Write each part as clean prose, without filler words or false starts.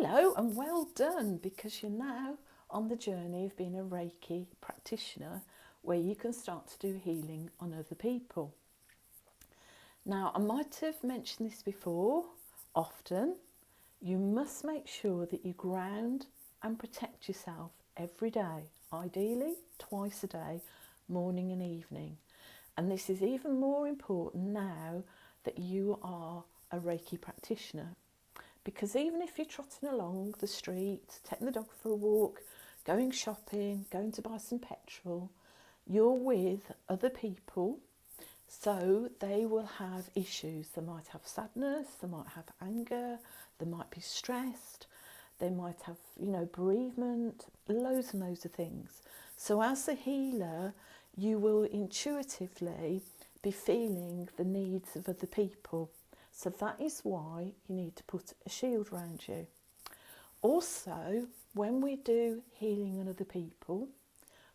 Hello and well done, because you're now on the journey of being a Reiki practitioner where you can start to do healing on other people. Now, I might have mentioned this before, often, you must make sure that you ground and protect yourself every day, ideally twice a day, morning and evening. And this is even more important now that you are a Reiki practitioner. Because even if you're trotting along the street, taking the dog for a walk, going shopping, going to buy some petrol, you're with other people, so they will have issues. They might have sadness, they might have anger, they might be stressed, they might have, bereavement, loads and loads of things. So as a healer, you will intuitively be feeling the needs of other people. So that is why you need to put a shield around you. Also, when we do healing on other people,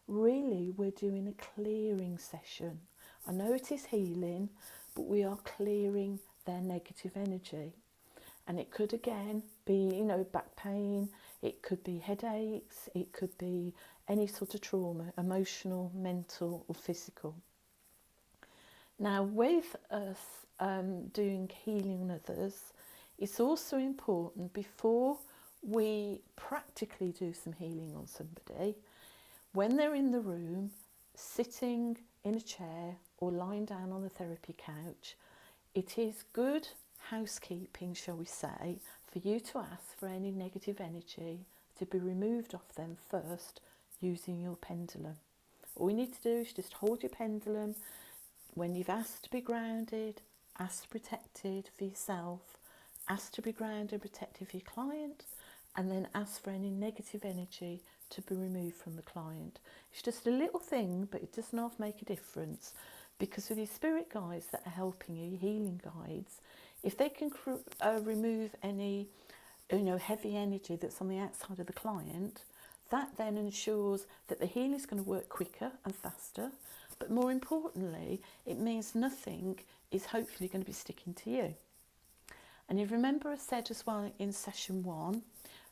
really we're doing a clearing session. I know it is healing, but we are clearing their negative energy. And it could again be, back pain, it could be headaches, it could be any sort of trauma, emotional, mental or physical. Now, with us doing healing on others, it's also important, before we practically do some healing on somebody, when they're in the room, sitting in a chair or lying down on the therapy couch, it is good housekeeping, shall we say, for you to ask for any negative energy to be removed off them first using your pendulum. All you need to do is just hold your pendulum. When you've asked to be grounded, asked to be protected for yourself, asked to be grounded and protected for your client, and then ask for any negative energy to be removed from the client. It's just a little thing, but it doesn't half make a difference, because with your spirit guides that are helping you, your healing guides, if they can remove any heavy energy that's on the outside of the client, that then ensures that the healing is going to work quicker and faster. But more importantly, it means nothing is hopefully going to be sticking to you. And you remember I said as well in session 1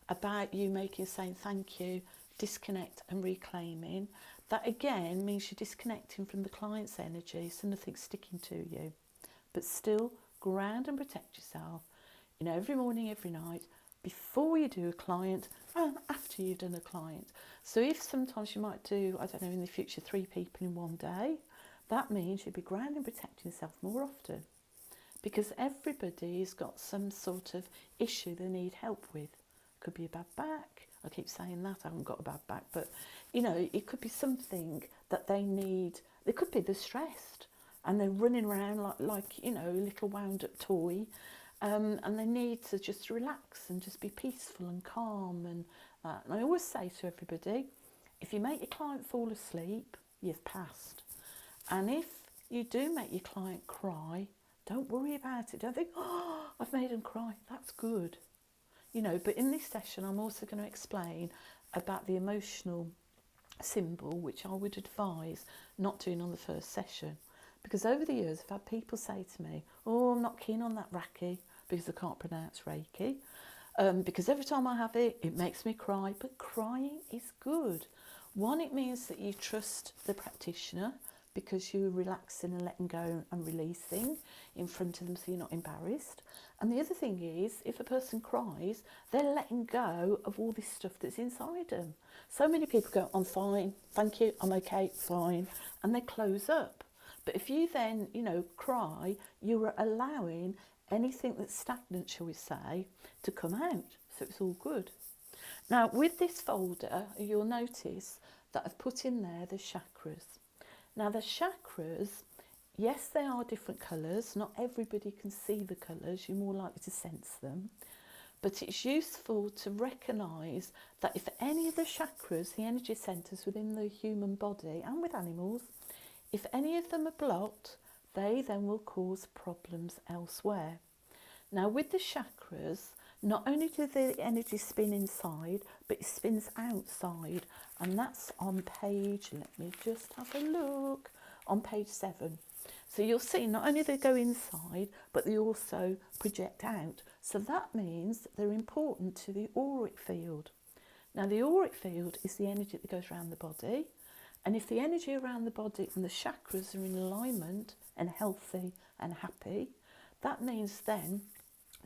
about you saying thank you, disconnect and reclaiming. That again means you're disconnecting from the client's energy, so nothing's sticking to you. But still ground and protect yourself, every morning, every night, before you do a client and after you've done a client. So if sometimes you might do, in the future 3 people in one day, that means you'll be grounding and protecting yourself more often, because everybody's got some sort of issue they need help with. Could be a bad back. I keep saying that, I haven't got a bad back, but it could be something that they need. It could be they're stressed and they're running around like a little wound up toy. And they need to just relax and just be peaceful and calm and that. And I always say to everybody, if you make your client fall asleep, you've passed. And if you do make your client cry, don't worry about it. Don't think, oh, I've made them cry. That's good. But in this session, I'm also going to explain about the emotional symbol, which I would advise not doing on the first session. Because over the years, I've had people say to me, oh, I'm not keen on that Reiki, because I can't pronounce Reiki. Because every time I have it, it makes me cry. But crying is good. One, it means that you trust the practitioner, because you're relaxing and letting go and releasing in front of them, so you're not embarrassed. And the other thing is, if a person cries, they're letting go of all this stuff that's inside them. So many people go, I'm fine, thank you, I'm okay, fine, and they close up. But if you then, cry, you are allowing anything that's stagnant, shall we say, to come out. So it's all good. Now, with this folder, you'll notice that I've put in there the chakras. Now, the chakras, yes, they are different colours. Not everybody can see the colours. You're more likely to sense them. But it's useful to recognise that if any of the chakras, the energy centres within the human body and with animals, if any of them are blocked, they then will cause problems elsewhere. Now, with the chakras, not only do the energy spin inside, but it spins outside. And that's on page, let me just have a look, on page 7. So you'll see not only they go inside, but they also project out. So that means they're important to the auric field. Now the auric field is the energy that goes around the body. And if the energy around the body and the chakras are in alignment and healthy and happy, that means then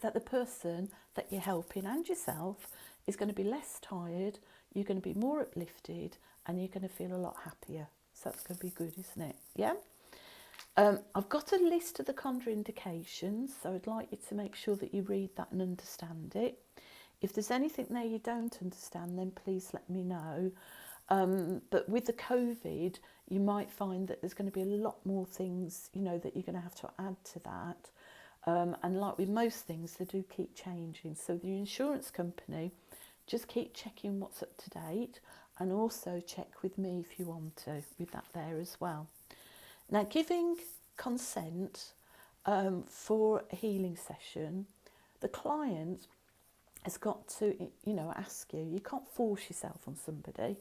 that the person that you're helping and yourself is going to be less tired, you're going to be more uplifted, and you're going to feel a lot happier. So that's going to be good, isn't it? Yeah? I've got a list of the contraindications, so I'd like you to make sure that you read that and understand it. If there's anything there you don't understand, then please let me know. But with the COVID, you might find that there's going to be a lot more things, you know, that you're going to have to add to that. And like with most things, they do keep changing. So the insurance company, just keep checking what's up to date, and also check with me if you want to, with that there as well. Now, giving consent for a healing session, the client has got to, you know, ask you. You can't force yourself on somebody.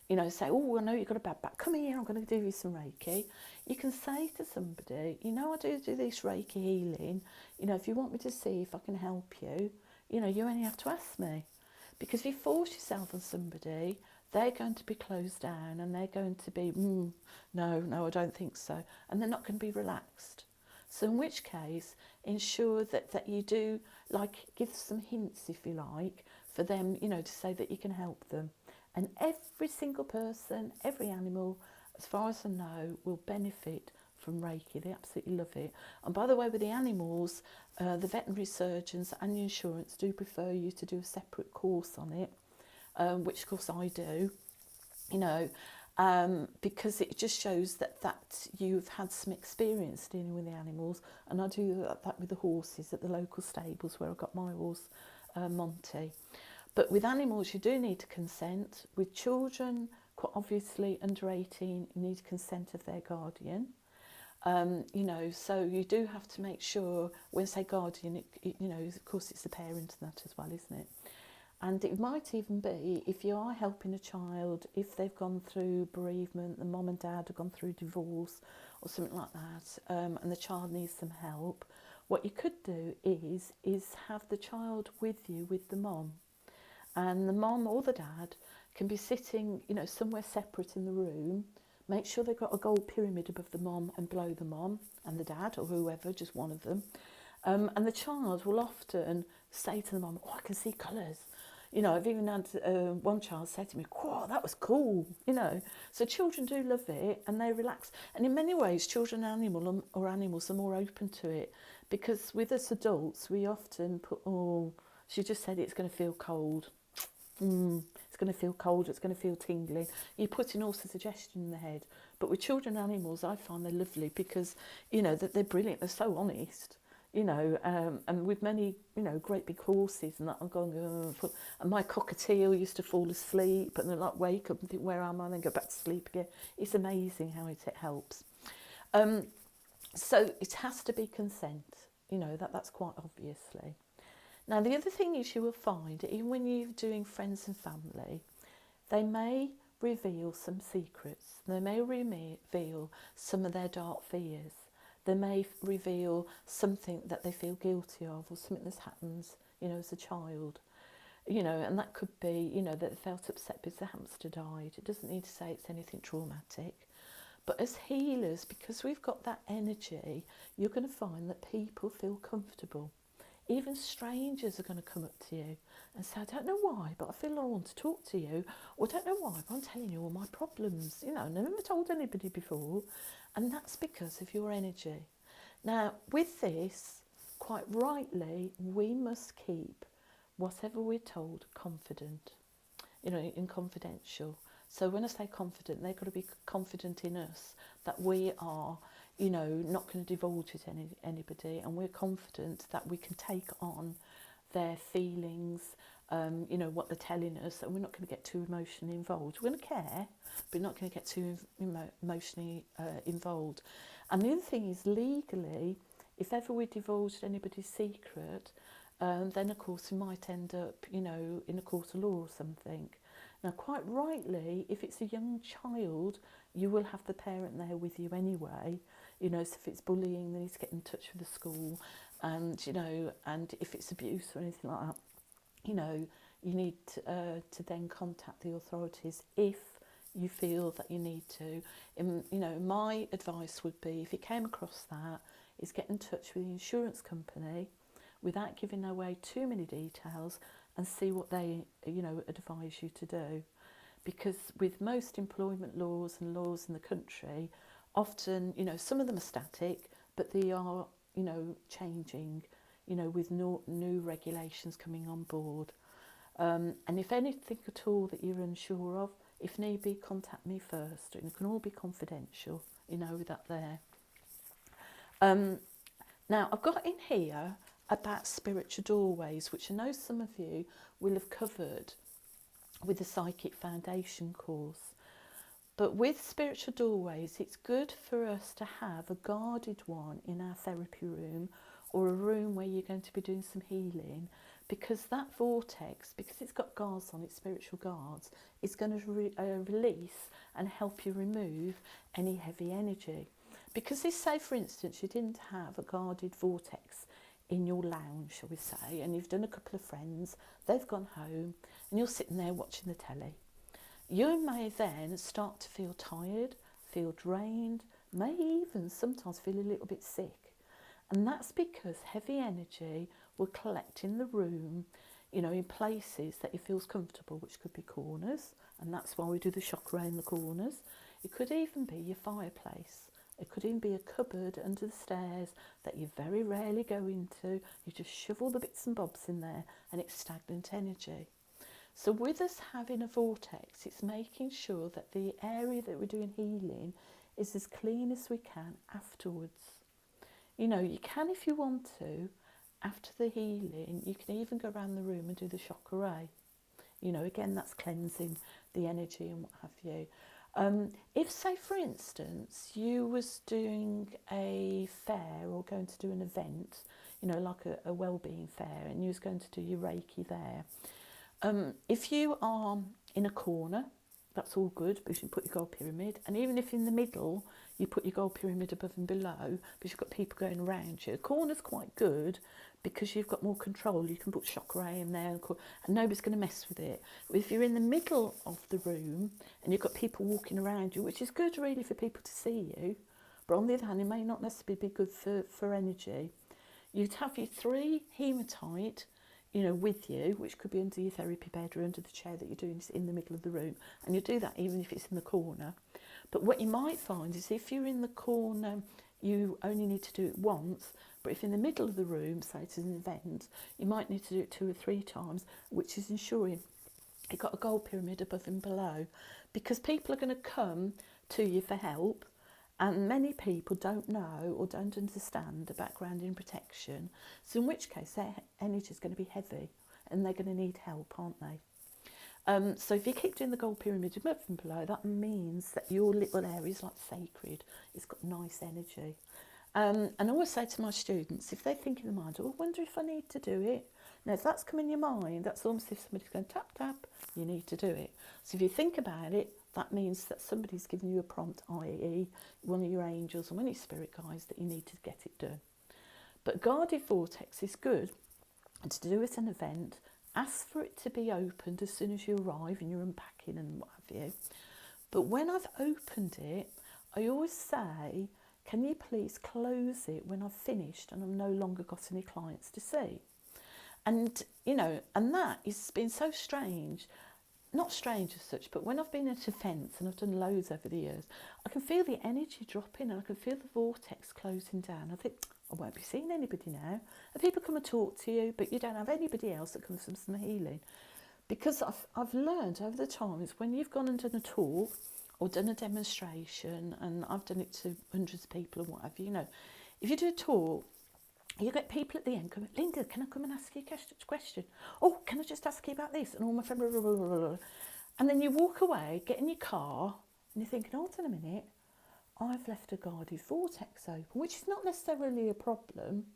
You know, say, oh, I know you've got a bad back. Come here, I'm going to do you some Reiki. You can say to somebody, you know, I do this Reiki healing. You know, if you want me to see if I can help you, you know, you only have to ask me. Because if you force yourself on somebody, they're going to be closed down and they're going to be, no, I don't think so. And they're not going to be relaxed. So in which case, ensure that you do, like, give some hints, if you like, for them, you know, to say that you can help them. And every single person, every animal, as far as I know, will benefit from Reiki. They absolutely love it. And by the way, with the animals, the veterinary surgeons and the insurance do prefer you to do a separate course on it, which of course I do, you know, because it just shows that you've had some experience dealing with the animals. And I do that with the horses at the local stables where I've got my horse, Monty. But with animals, you do need to consent. With children, quite obviously under 18, you need consent of their guardian. You know, so you do have to make sure, when I say guardian, you know, of course it's the parent and that as well, isn't it? And it might even be, if you are helping a child, if they've gone through bereavement, the mum and dad have gone through divorce or something like that, and the child needs some help, what you could do is have the child with you, with the mum. And the mum or the dad can be sitting, you know, somewhere separate in the room. Make sure they've got a gold pyramid above the mum and below the mum and the dad, or whoever, just one of them. And the child will often say to the mum, oh, I can see colours. You know, I've even had one child say to me, wow, that was cool, you know. So children do love it and they relax. And in many ways, children and animals are more open to it, because with us adults, we often put, oh, she just said it's going to feel cold. It's going to feel cold, it's going to feel tingling. You're putting all sorts of suggestion in the head. But with children and animals, I find they're lovely because, you know, that they're brilliant, they're so honest. You know, and with many, you know, great big horses and that, I'm going, and my cockatiel used to fall asleep and then like wake up and think, where am I? And then go back to sleep again. It's amazing how it helps. So it has to be consent, you know, that's quite obviously. Now, the other thing is, you will find, even when you're doing friends and family, they may reveal some secrets. They may reveal some of their dark fears. They may reveal something that they feel guilty of, or something that's happened, you know, as a child. You know, and that could be, you know, that they felt upset because the hamster died. It doesn't need to say it's anything traumatic. But as healers, because we've got that energy, you're going to find that people feel comfortable. Even strangers are going to come up to you and say, I don't know why, but I feel I want to talk to you. Or I don't know why, but I'm telling you all my problems. You know, and I've never told anybody before. And that's because of your energy. Now, with this, quite rightly, we must keep whatever we're told confident, you know, in confidential. So when I say confident, they've got to be confident in us that we are, you know, not going to divulge it to anybody, and we're confident that we can take on their feelings, you know, what they're telling us, and we're not going to get too emotionally involved. We're going to care, but we're not going to get too emotionally involved. And the other thing is, legally, if ever we divulged anybody's secret, then of course we might end up, you know, in a court of law or something. Now, quite rightly, if it's a young child, you will have the parent there with you anyway. You know, so if it's bullying, they need to get in touch with the school, and you know, and if it's abuse or anything like that, you know, you need to then contact the authorities if you feel that you need to. You know, my advice would be, if you came across that, is get in touch with the insurance company without giving away too many details and see what they, you know, advise you to do. Because with most employment laws and laws in the country, often, you know, some of them are static, but they are, you know, changing, you know, with new regulations coming on board. And if anything at all that you're unsure of, if need be, contact me first. And it can all be confidential, you know, with that there. Now, I've got in here about spiritual doorways, which I know some of you will have covered with the Psychic Foundation course. But with spiritual doorways, it's good for us to have a guarded one in our therapy room, or a room where you're going to be doing some healing, because that vortex, because it's got guards on it, spiritual guards, is going to release and help you remove any heavy energy. Because let's say, for instance, you didn't have a guarded vortex in your lounge, shall we say, and you've done a couple of friends, they've gone home, and you're sitting there watching the telly. You may then start to feel tired, feel drained, may even sometimes feel a little bit sick. And that's because heavy energy will collect in the room, you know, in places that it feels comfortable, which could be corners, and that's why we do the chakra in the corners. It could even be your fireplace. It could even be a cupboard under the stairs that you very rarely go into. You just shove all the bits and bobs in there, and it's stagnant energy. So with us having a vortex, it's making sure that the area that we're doing healing is as clean as we can afterwards. You know, you can, if you want to, after the healing, you can even go around the room and do the chakra. You know, again, that's cleansing the energy and what have you. If, say, for instance, you was doing a fair or going to do an event, you know, like a wellbeing fair, and you was going to do your Reiki there, if you are in a corner, that's all good, because you put your gold pyramid, and even if in the middle you put your gold pyramid above and below, because you've got people going around you, a corner's quite good because you've got more control. You can put chakra in there and nobody's going to mess with it. If you're in the middle of the room and you've got people walking around you, which is good really for people to see you, but on the other hand it may not necessarily be good for energy. You'd have your 3 hematite, you know, with you, which could be under your therapy bed or under the chair that you're doing in the middle of the room, and you do that even if it's in the corner. But what you might find is, if you're in the corner, you only need to do it once, but if in the middle of the room, say it's an event, you might need to do it 2 or 3 times, which is ensuring you've got a gold pyramid above and below, because people are going to come to you for help. And many people don't know or don't understand the background in protection. So in which case their energy is going to be heavy and they're going to need help, aren't they? So if you keep doing the gold pyramid above and below, that means that your little area is like sacred. It's got nice energy. And I always say to my students, if they think in their mind, oh, I wonder if I need to do it. Now, if that's come in your mind, that's almost if somebody's going tap, tap, you need to do it. So if you think about it, that means that somebody's given you a prompt, i.e. one of your angels or one of your spirit guides, that you need to get it done. But guarded vortex is good to do at an event. Ask for it to be opened as soon as you arrive and you're unpacking and what have you. But when I've opened it, I always say, can you please close it when I've finished and I've no longer got any clients to see? And, you know, and that has been so strange. Not strange as such, but when I've been at events, and I've done loads over the years, I can feel the energy dropping and I can feel the vortex closing down. I think, I won't be seeing anybody now. And people come and talk to you, but you don't have anybody else that comes from some healing. Because I've learned over the times, when you've gone and done a talk or done a demonstration, and I've done it to hundreds of people and what have you, you know, if you do a talk, you get people at the end coming, Linda, can I come and ask you a question? Oh, can I just ask you about this? And all my friends, blah, blah, blah, blah. And then you walk away, get in your car, and you're thinking, hold on a minute, I've left a guarded vortex open, which is not necessarily a problem,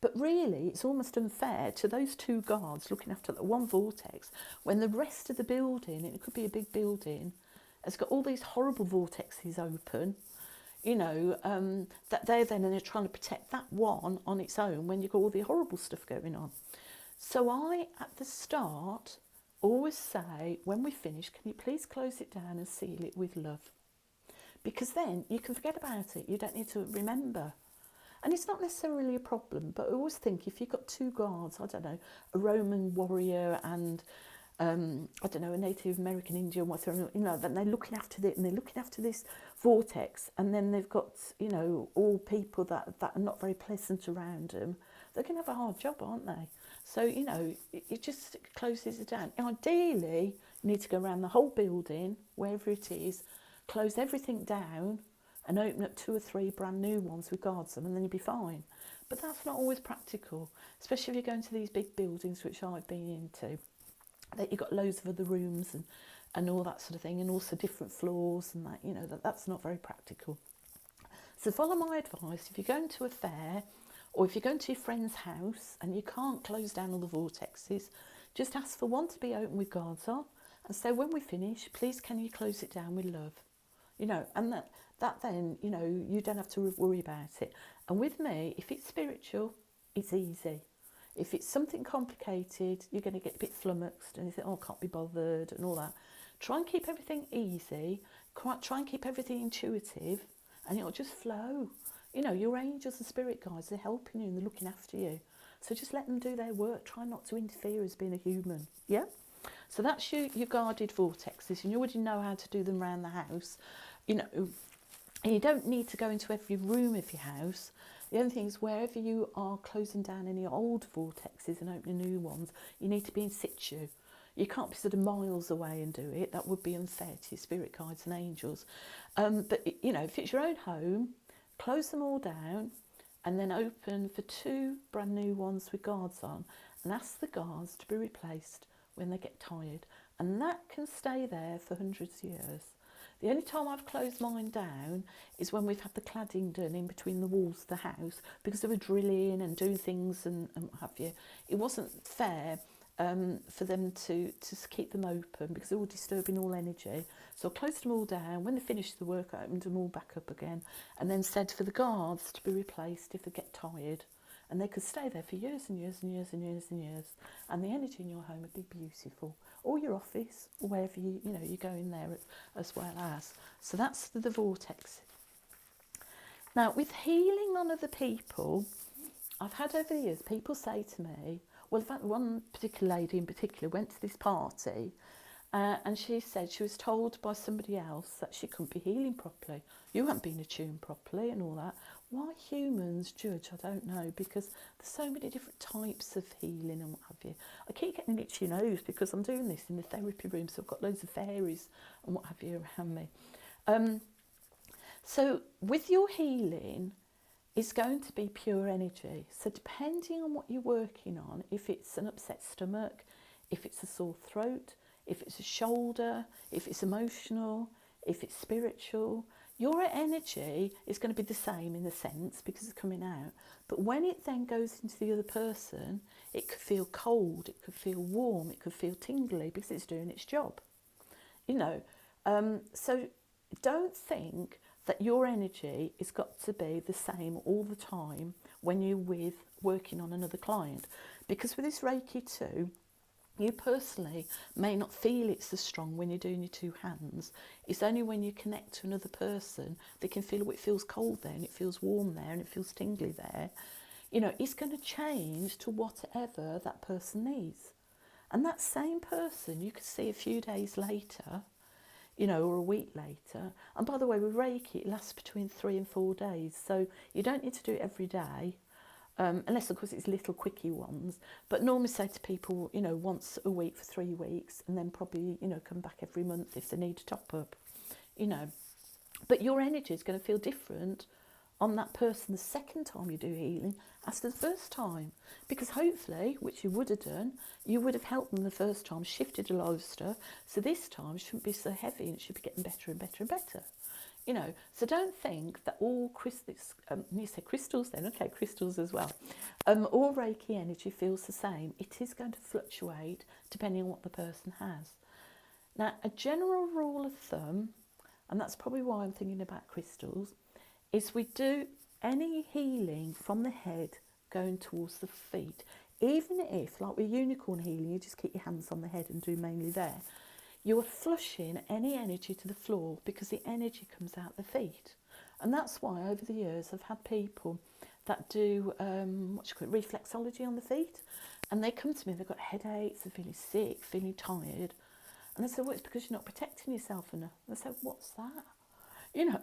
but really it's almost unfair to those 2 guards looking after that one vortex when the rest of the building, it could be a big building, has got all these horrible vortexes open. that they're then are trying to protect that one on its own when you've got all the horrible stuff going on. So I, at the start, always say, when we finish, can you please close it down and seal it with love? Because then you can forget about it. You don't need to remember. And it's not necessarily a problem, but I always think if you've got two guards, I don't know, a Roman warrior and, I don't know, a Native American Indian, whatever, then they're looking after it and they're looking after this vortex, and then they've got, all people that are not very pleasant around them. They're going to have a hard job, aren't they? So, it just closes it down. Ideally, you need to go around the whole building, wherever it is, close everything down and open up 2 or 3 brand new ones with guards on, and then you'll be fine. But that's not always practical, especially if you're going to these big buildings, which I've been into, that you've got loads of other rooms and all that sort of thing, and also different floors and that, that's not very practical. So follow my advice. If you're going to a fair, or if you're going to your friend's house and you can't close down all the vortexes, just ask for one to be open with guards on and say, when we finish, please can you close it down with love? And that then, you don't have to worry about it. And with me, if it's spiritual, it's easy. If it's something complicated, you're going to get a bit flummoxed and you think, oh, I can't be bothered and all that. Try and keep everything easy. Try and keep everything intuitive, and it'll just flow. Your angels and spirit guides are helping you and they're looking after you. So just let them do their work. Try not to interfere as being a human. Yeah? So that's your guarded vortexes, and you already know how to do them around the house. And you don't need to go into every room of your house. The only thing is, wherever you are closing down any old vortexes and opening new ones, you need to be in situ. You can't be sort of miles away and do it. That would be unfair to your spirit guides and angels. But, if it's your own home, close them all down and then open for 2 brand new ones with guards on, and ask the guards to be replaced when they get tired. And that can stay there for hundreds of years. The only time I've closed mine down is when we've had the cladding done in between the walls of the house, because they were drilling and doing things and what have you. It wasn't fair for them to keep them open, because they're all disturbing all energy. So I closed them all down. When they finished the work, I opened them all back up again, and then said for the guards to be replaced if they get tired. And they could stay there for years and years and years and years and years. And the energy in your home would be beautiful. Or your office, or wherever you go in there as well as. So that's the vortex. Now, with healing on other people, I've had over the years people say to me, well, in fact, one particular lady in particular went to this party, and she said she was told by somebody else that she couldn't be healing properly. You haven't been attuned properly and all that. Why humans judge, I don't know, because there's so many different types of healing and what have you. I keep getting an itchy nose because I'm doing this in the therapy room, so I've got loads of fairies and what have you around me. So with your healing, it's going to be pure energy. So depending on what you're working on, if it's an upset stomach, if it's a sore throat, if it's a shoulder, if it's emotional, if it's spiritual, your energy is going to be the same in a sense because it's coming out. But when it then goes into the other person, it could feel cold, it could feel warm, it could feel tingly because it's doing its job. So don't think that your energy has got to be the same all the time when you're working on another client. Because with this Reiki too, you personally may not feel it's as strong when you're doing your 2 hands. It's only when you connect to another person that can feel it feels cold there and it feels warm there and it feels tingly there. It's going to change to whatever that person needs. And that same person you could see a few days later, or a week later. And by the way, with Reiki, it lasts between 3 and 4 days. So you don't need to do it every day. Unless, of course, it's little quickie ones. But normally say to people, once a week for 3 weeks, and then probably, come back every month if they need a top up, But your energy is going to feel different on that person the second time you do healing as to the first time. Because hopefully, which you would have done, you would have helped them the first time, shifted a lot of stuff. So this time it shouldn't be so heavy and it should be getting better and better and better. So don't think that all crystals, you say crystals then, okay, crystals as well. All Reiki energy feels the same. It is going to fluctuate depending on what the person has. Now, a general rule of thumb, and that's probably why I'm thinking about crystals, is we do any healing from the head going towards the feet. Even if, like with unicorn healing, you just keep your hands on the head and do mainly there, you're flushing any energy to the floor because the energy comes out the feet. And that's why over the years I've had people that do reflexology on the feet, and they come to me, they've got headaches, they're feeling sick, feeling tired, and I say, well, it's because you're not protecting yourself enough. And I say, what's that? You know,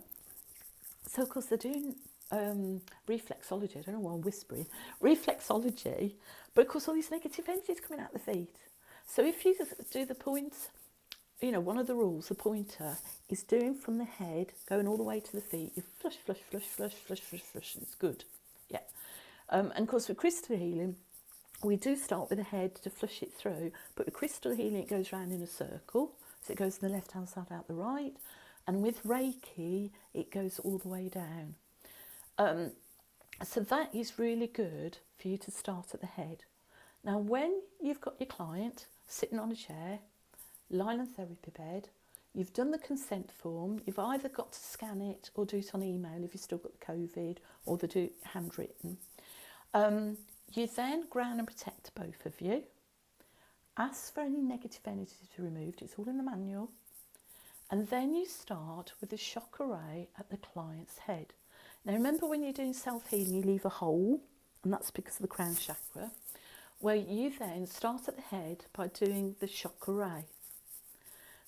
so of course they're doing reflexology. I don't know why I'm whispering. Reflexology, but of course all this negative energy is coming out the feet. So if you do the points, you know, one of the rules, the pointer, is doing from the head, going all the way to the feet. You flush, flush, flush, flush, flush, flush, flush. It's good. Yeah. And of course with crystal healing, we do start with the head to flush it through, but with crystal healing it goes round in a circle. So it goes from the left hand side out the right. And with Reiki, it goes all the way down. So that is really good for you to start at the head. Now, when you've got your client sitting on a chair, lying on a therapy bed, you've done the consent form, you've either got to scan it or do it on email if you've still got the COVID, or they do it handwritten. You then ground and protect both of you. Ask for any negative energy to be removed. It's all in the manual. And then you start with the chakra ray at the client's head. Now remember, when you're doing self-healing, you leave a hole, and that's because of the crown chakra, where you then start at the head by doing the chakra ray.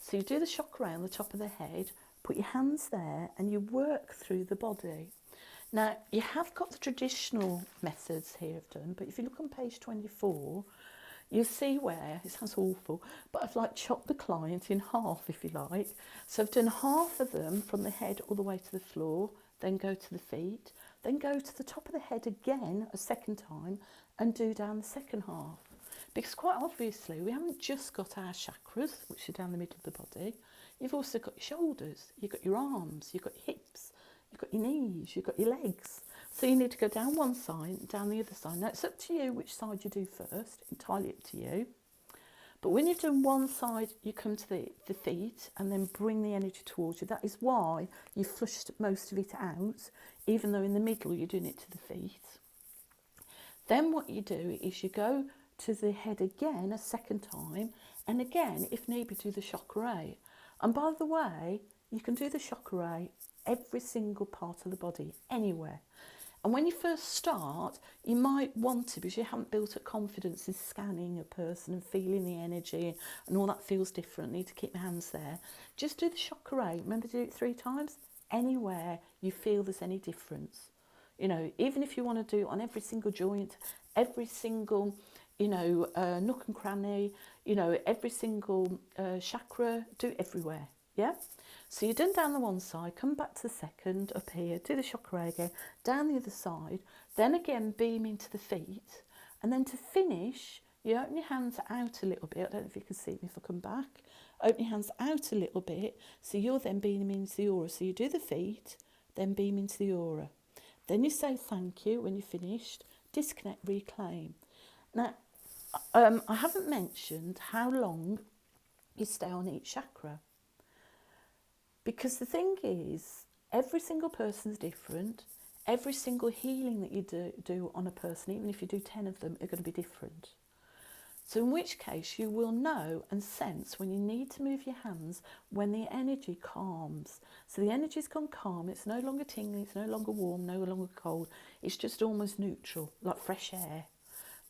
So you do the chakra ray on the top of the head, put your hands there, and you work through the body. Now, you have got the traditional methods here I've done, but if you look on page 24, you'll see where, it sounds awful, but I've like chopped the client in half, if you like. So I've done half of them from the head all the way to the floor, then go to the feet, then go to the top of the head again a second time and do down the second half. Because quite obviously, we haven't just got our chakras, which are down the middle of the body. You've also got your shoulders, you've got your arms, you've got your hips, you've got your knees, you've got your legs. So you need to go down one side and down the other side. Now, it's up to you which side you do first, entirely up to you. But when you've done one side, you come to the feet and then bring the energy towards you. That is why you flushed most of it out, even though in the middle you're doing it to the feet. Then what you do is you go to the head again a second time, and again, if need be, do the chakra ray. And by the way, you can do the chakra ray every single part of the body, anywhere. And when you first start, you might want to, because you haven't built up confidence in scanning a person and feeling the energy and all that feels different, need to keep your hands there. Just do the chakra ray. Remember to do it 3 times, anywhere you feel there's any difference. You know, even if you want to do it on every single joint, every single, nook and cranny, every single chakra, do it everywhere, yeah? So you're done down the one side, come back to the second, up here, do the chakra ray again, down the other side, then again beam into the feet, and then to finish, you open your hands out a little bit. I don't know if you can see me if I come back. Open your hands out a little bit, so you're then beaming into the aura. So you do the feet, then beam into the aura. Then you say thank you when you're finished, disconnect, reclaim. Now, I haven't mentioned how long you stay on each chakra. Because the thing is, every single person's different. Every single healing that you do on a person, even if you do 10 of them, are going to be different. So in which case you will know and sense when you need to move your hands when the energy calms. So the energy's gone calm, it's no longer tingling, it's no longer warm, no longer cold. It's just almost neutral, like fresh air.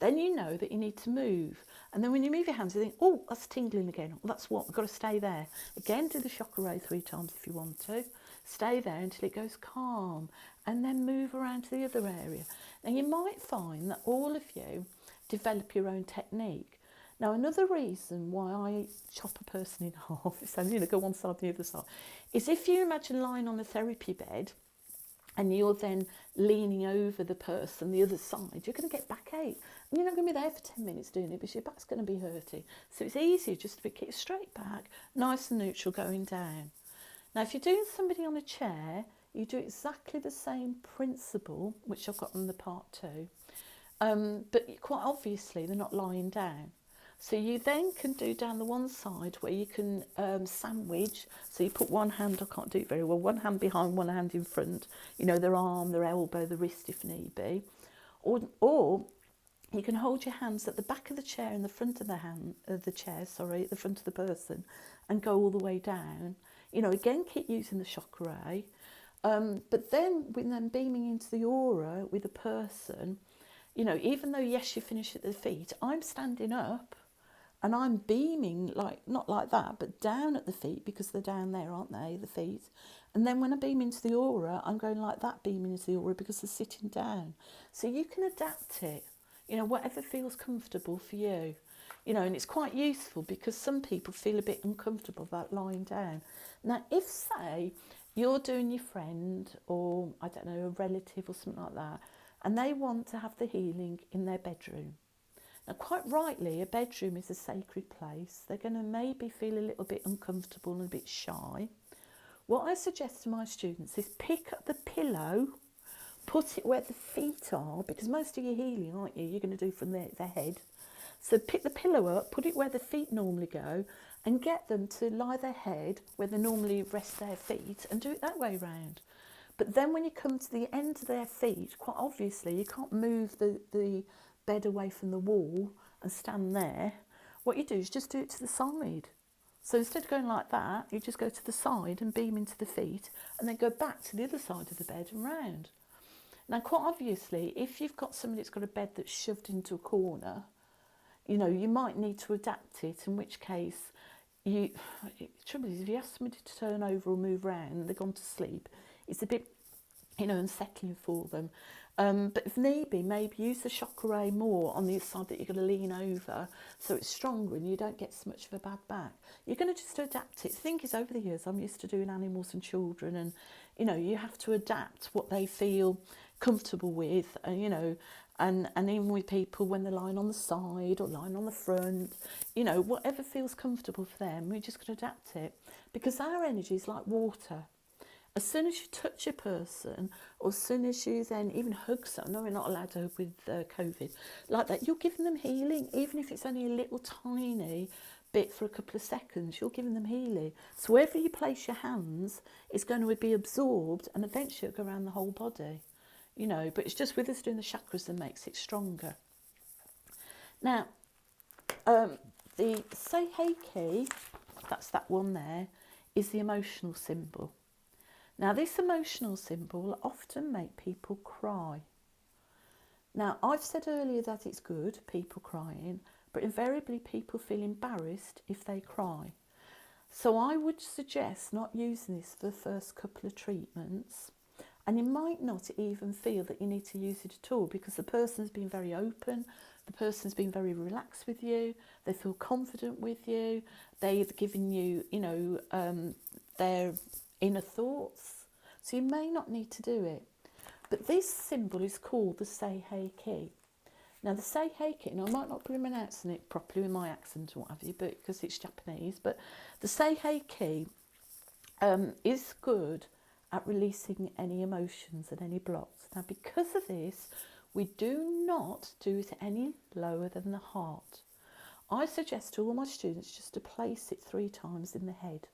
Then you know that you need to move. And then when you move your hands, you think, oh, that's tingling again. Well, that's what, I've got to stay there. Again, do the chakra ray 3 times if you want to. Stay there until it goes calm. And then move around to the other area. Now, you might find that all of you develop your own technique. Now, another reason why I chop a person in half, so, go one side, the other side, is if you imagine lying on a therapy bed, and you're then leaning over the person, the other side, you're going to get backache. And you're not going to be there for 10 minutes doing it because your back's going to be hurting. So it's easier just to kick straight back, nice and neutral, going down. Now, if you're doing somebody on a chair, you do exactly the same principle, which I've got in the part 2. But quite obviously, they're not lying down. So you then can do down the one side where you can sandwich. So you put one hand, I can't do it very well, one hand behind, one hand in front, you know, their arm, their elbow, the wrist if need be. Or you can hold your hands at the back of the chair and the front of the chair, at the front of the person, and go all the way down. You know, again, keep using the chakra. But then with them beaming into the aura with a person, you know, even though, yes, you finish at the feet, I'm standing up and I'm beaming, like, not like that, but down at the feet, because they're down there, aren't they, the feet? And then when I beam into the aura, I'm going like that, beaming into the aura, because they're sitting down. So you can adapt it, you know, whatever feels comfortable for you. You know, and it's quite useful because some people feel a bit uncomfortable about lying down. Now, if, say, you're doing your friend or, I don't know, a relative or something like that, and they want to have the healing in their bedroom. Now, quite rightly, a bedroom is a sacred place. They're going to maybe feel a little bit uncomfortable and a bit shy. What I suggest to my students is pick up the pillow, put it where the feet are, because most of your healing, aren't you, you're going to do from their head. So pick the pillow up, put it where the feet normally go, and get them to lie their head where they normally rest their feet, and do it that way round. But then when you come to the end of their feet, quite obviously you can't move the bed away from the wall and stand there. What you do is just do it to the side. So instead of going like that, you just go to the side and beam into the feet, and then go back to the other side of the bed and round. Now, quite obviously, if you've got somebody that's got a bed that's shoved into a corner, you know, you might need to adapt it, in which case, the trouble is, if you ask somebody to turn over or move around and they've gone to sleep, it's a bit, you know, unsettling for them. But if need be, maybe use the chakra more on the side that you're going to lean over, so it's stronger and you don't get so much of a bad back. You're going to just adapt it. The thing is, over the years, I'm used to doing animals and children, and, you know, you have to adapt what they feel comfortable with, and, you know, and even with people when they're lying on the side or lying on the front, you know, whatever feels comfortable for them, we just got to adapt it, because our energy is like water. As soon as you touch a person, or as soon as you then even hug someone, no, we're not allowed to hug with COVID, like that, you're giving them healing, even if it's only a little tiny bit for a couple of seconds, you're giving them healing. So wherever you place your hands, it's going to be absorbed, and eventually it'll go around the whole body, you know, but it's just with us doing the chakras that makes it stronger. Now, the Seihei, that's that one there, is the emotional symbol. Now, this emotional symbol will often make people cry. Now, I've said earlier that it's good, people crying, but invariably people feel embarrassed if they cry. So I would suggest not using this for the first couple of treatments, and you might not even feel that you need to use it at all, because the person's been very open, the person's been very relaxed with you, they feel confident with you, they've given you, you know, their inner thoughts, so you may not need to do it. But this symbol is called the Seihei. Now, the Seihei, and I might not be pronouncing it properly with my accent or what have you, but because it's Japanese, but the Seihei is good at releasing any emotions and any blocks. Now, because of this, we do not do it any lower than the heart. I suggest to all my students just to place it 3 times in the head.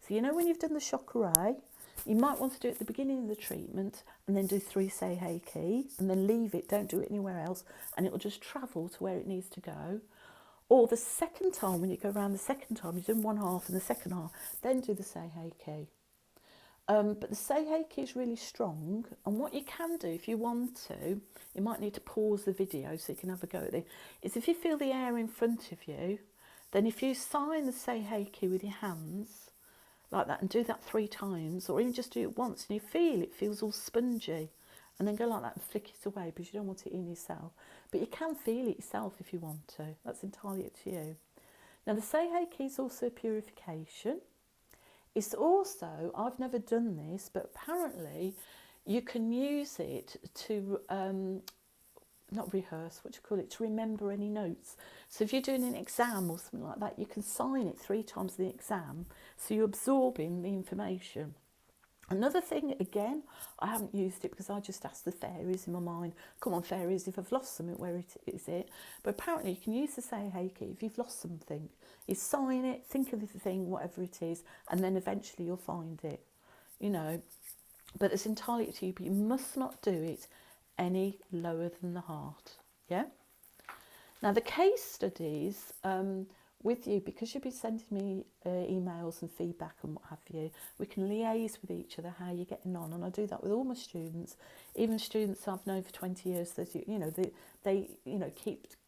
So, you know, when you've done the chakra, you might want to do it at the beginning of the treatment and then do 3 Seihei and then leave it, don't do it anywhere else, and it will just travel to where it needs to go. Or the second time, when you go around the second time, you've done one half and the second half, then do the Seihei. But the Seihei is really strong, and what you can do if you want to, you might need to pause the video so you can have a go at it, is if you feel the air in front of you, then if you sign the Seihei with your hands, like that, and do that 3 times, or even just do it once, and you feel it feels all spongy, and then go like that and flick it away, because you don't want it in yourself. But you can feel it yourself if you want to. That's entirely up to you. Now, the Seihei is also a purification. It's also, I've never done this, but apparently you can use it to, not rehearse, what do you call it, to remember any notes. So if you're doing an exam or something like that, you can sign it 3 times in the exam, so you're absorbing the information. Another thing, again, I haven't used it because I just asked the fairies in my mind, come on fairies, if I've lost something, where is it? But apparently you can use the say Reiki if you've lost something. You sign it, think of the thing, whatever it is, and then eventually you'll find it, you know. But it's entirely up to you, but you must not do it any lower than the heart, yeah? Now the case studies, with you, because you'll be sending me emails and feedback and what have you, we can liaise with each other how you're getting on, and I do that with all my students, even students I've known for 20 years. That they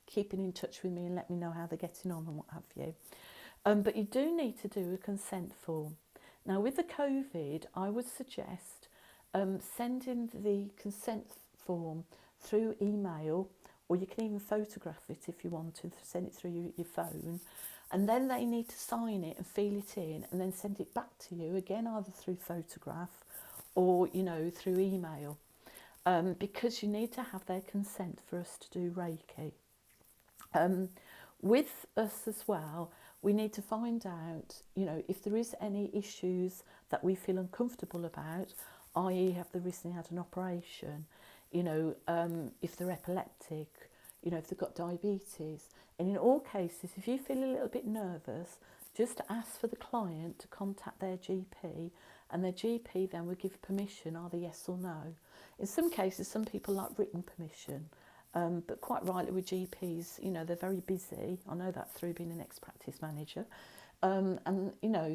keeping in touch with me and let me know how they're getting on and what have you. But you do need to do a consent form. Now with the COVID, I would suggest sending the consent form through email, or you can even photograph it if you want to, send it through your phone, and then they need to sign it and feel it in and then send it back to you, again either through photograph or through email, because you need to have their consent for us to do Reiki. With us as well, we need to find out, if there is any issues that we feel uncomfortable about, i.e. have they recently had an operation, if they're epileptic, if they've got diabetes. And in all cases, if you feel a little bit nervous, just ask for the client to contact their GP, and their GP then will give permission, either yes or no. In some cases, some people like written permission, but quite rightly with GPs, they're very busy. I know that through being an ex-practice manager. And,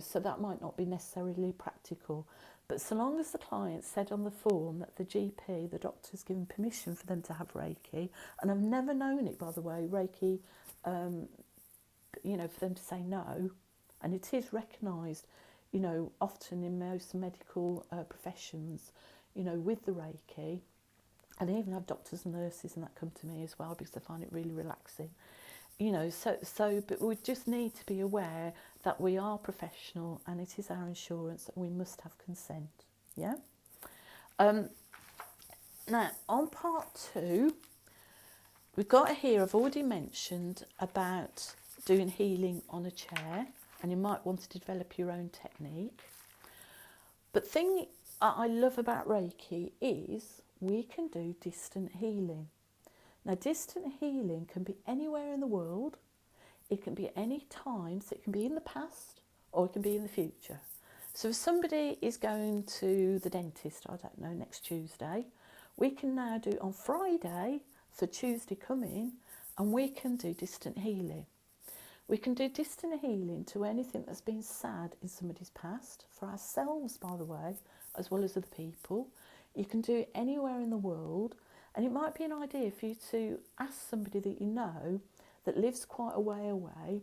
so that might not be necessarily practical. But so long as the client said on the form that the GP, the doctor's given permission for them to have Reiki, and I've never known it, by the way, Reiki, for them to say no, and it is recognised, often in most medical professions, with the Reiki, and I even have doctors and nurses and that come to me as well because I find it really relaxing. But we just need to be aware that we are professional and it is our insurance and we must have consent, yeah? Now, on part 2, we've got here, I've already mentioned about doing healing on a chair, and you might want to develop your own technique. But thing I love about Reiki is we can do distant healing. Now, distant healing can be anywhere in the world. It can be any time, so it can be in the past or it can be in the future. So if somebody is going to the dentist, I don't know, next Tuesday, we can now do on Friday for Tuesday coming, and we can do distant healing. We can do distant healing to anything that's been sad in somebody's past, for ourselves, by the way, as well as other people. You can do it anywhere in the world. And it might be an idea for you to ask somebody that you know that lives quite a way away,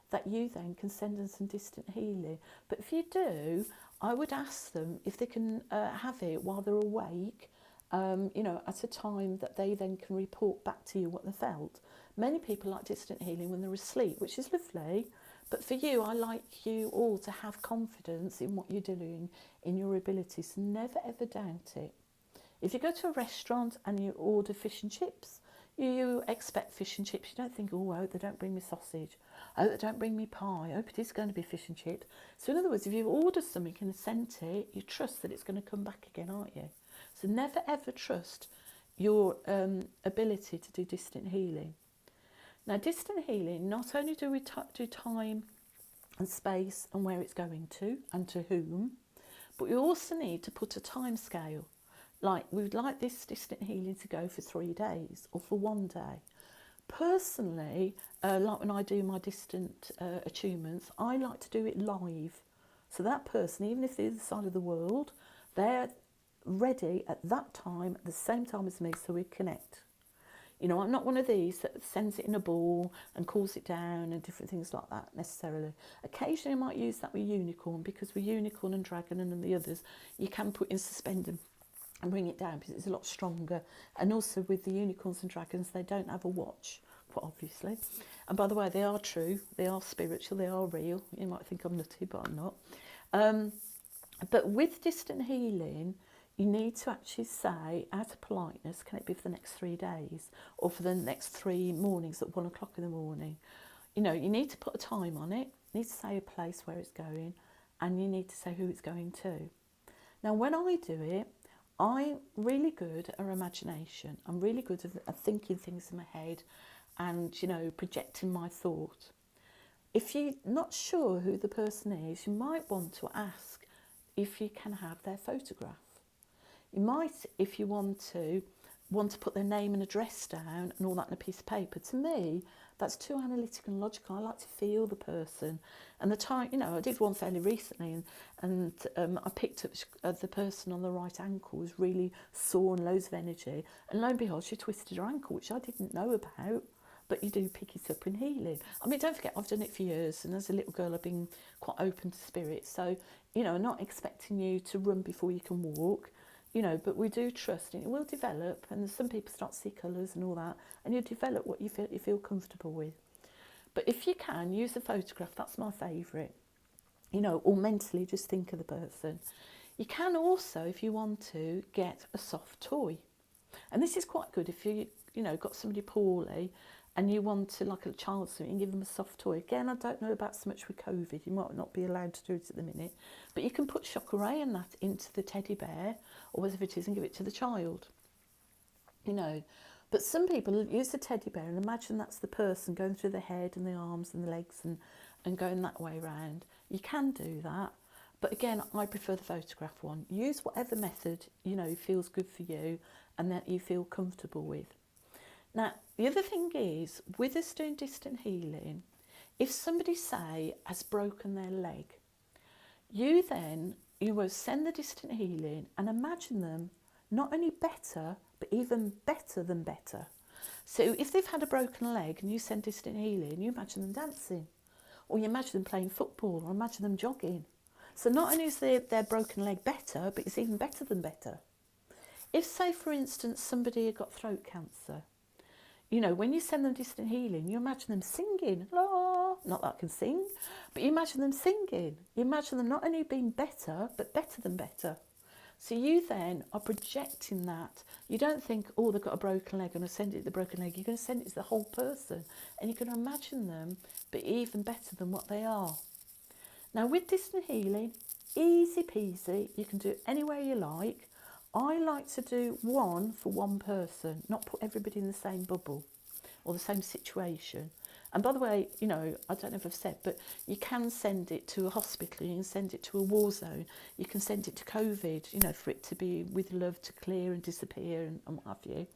that you then can send them some distant healing. But if you do, I would ask them if they can have it while they're awake, at a time that they then can report back to you what they felt. Many people like distant healing when they're asleep, which is lovely. But for you, I like you all to have confidence in what you're doing, in your abilities. So never ever doubt it. If you go to a restaurant and you order fish and chips, you expect fish and chips. You don't think, oh, I hope they don't bring me sausage. I hope they don't bring me pie. I hope it is going to be fish and chips. So in other words, if you've ordered something and sent it, you trust that it's going to come back again, aren't you? So never ever trust your ability to do distant healing. Now, distant healing, not only do we do time and space and where it's going to and to whom, but we also need to put a time scale. Like, we would like this distant healing to go for 3 days or for 1 day. Personally, like when I do my distant attunements, I like to do it live. So that person, even if they're the other side of the world, they're ready at that time, at the same time as me, so we connect. I'm not one of these that sends it in a ball and calls it down and different things like that necessarily. Occasionally I might use that with unicorn, because with unicorn and dragon and the others, you can put in suspend and bring it down because it's a lot stronger. And also with the unicorns and dragons, they don't have a watch, quite obviously. And by the way, they are true, they are spiritual, they are real. You might think I'm nutty, but I'm not. But with distant healing, you need to actually say, out of politeness, can it be for the next 3 days or for the next 3 mornings at 1 o'clock in the morning? You need to put a time on it, you need to say a place where it's going, and you need to say who it's going to. Now, when I do it, I'm really good at imagination. I'm really good at thinking things in my head and, projecting my thought. If you're not sure who the person is, you might want to ask if you can have their photograph. You might, if you want to put their name and address down and all that on a piece of paper. To me, that's too analytical and logical. I like to feel the person. And the time, I did one fairly recently, and I picked up the person on the right ankle was really sore and loads of energy. And lo and behold, she twisted her ankle, which I didn't know about. But you do pick it up in healing. I mean, don't forget, I've done it for years, and as a little girl, I've been quite open to spirit. So, not expecting you to run before you can walk, but we do trust, and it will develop. And some people start to see colours and all that, and you develop what you feel comfortable with. But if you can, use a photograph. That's my favourite. Or mentally just think of the person. You can also, if you want to, get a soft toy. And this is quite good if got somebody poorly and you want to, like a child, something, give them a soft toy. Again, I don't know about so much with COVID. You might not be allowed to do it at the minute. But you can put chakra and that into the teddy bear or whatever it is and give it to the child. But some people use the teddy bear and imagine that's the person going through the head and the arms and the legs and going that way around. You can do that. But again, I prefer the photograph one. Use whatever method, feels good for you and that you feel comfortable with. Now, the other thing is, with us doing distant healing, if somebody, say, has broken their leg, you will send the distant healing and imagine them not only better, but even better than better. So if they've had a broken leg and you send distant healing, you imagine them dancing, or you imagine them playing football, or imagine them jogging. So not only is their broken leg better, but it's even better than better. If, say, for instance, somebody had got throat cancer, when you send them distant healing, you imagine them singing. La, not that I can sing, but you imagine them singing. You imagine them not only being better, but better than better. So you then are projecting that. You don't think, oh, they've got a broken leg, I'm going to send it to the broken leg. You're going to send it to the whole person. And you're going to imagine them, but even better than what they are. Now, with distant healing, easy peasy. You can do it any way you like. I like to do one for one person, not put everybody in the same bubble or the same situation. And by the way, I don't know if I've said, but you can send it to a hospital, you can send it to a war zone, you can send it to COVID, for it to be with love to clear and disappear and what have you.